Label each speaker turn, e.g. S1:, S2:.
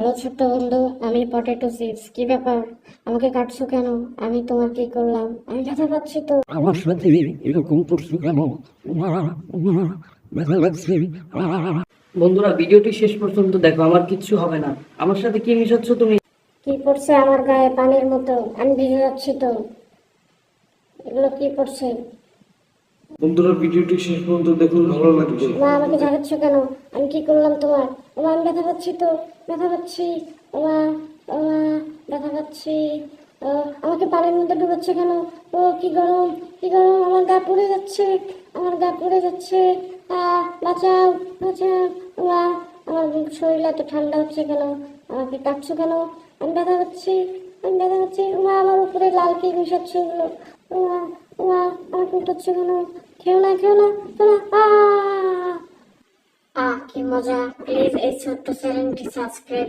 S1: Hello ছোট্ট বন্ধু, আমি পটেটো চিপস। কি ব্যাপার, আমাকে কাটছো কেন? আমি তোমার কি করলাম? আমি ব্যথা পাচ্ছি তো।
S2: আমার সাথে এরকম করছো কেন? ব্যথা লাগছে।
S3: বন্ধুরা, ভিডিওটি শেষ পর্যন্ত দেখো, আমার কিচ্ছু হবে না। আমার সাথে কি মিশাচ্ছ তুমি?
S1: কি পড়ছে আমার গায়ে পানির মতো? আমি ভিজে যাচ্ছি তো। এগুলো কি পড়ছে?
S4: বন্ধুরা, ভিডিওটি শেষ পর্যন্ত দেখুন, ভালো লাগবে।
S1: মা, আমাকে ঝাড়াচ্ছ কেন? আমি কি করলাম তোমার? ওমা, আমি ব্যথা পাচ্ছি তো, ব্যথা পাচ্ছি। ওমা, ওমা, ব্যথা পাচ্ছি। ও, আমাকে পানির মধ্যে ডুবাচ্ছে কেন? ও, কি গরম, কি গরম, আমার গা পুড়ে যাচ্ছে, আমার গা পুড়ে যাচ্ছে। বাঁচাও, বাঁচাও। ওমা, আমার শরীর এত ঠান্ডা হচ্ছে কেন? আমাকে কাটছো কেন? আমি ব্যথা পাচ্ছি, আমি ব্যথা পাচ্ছি। ওমা, আমার উপরে লাল কি মিশাচ্ছ ওগুলো? ওমা, ওমা, আমাকে উঠাচ্ছ কেন? খেও না, খেও না, খেও না। কি মজা! প্লিজ এই ছোট্ট চ্যানেলটি সাবস্ক্রাইব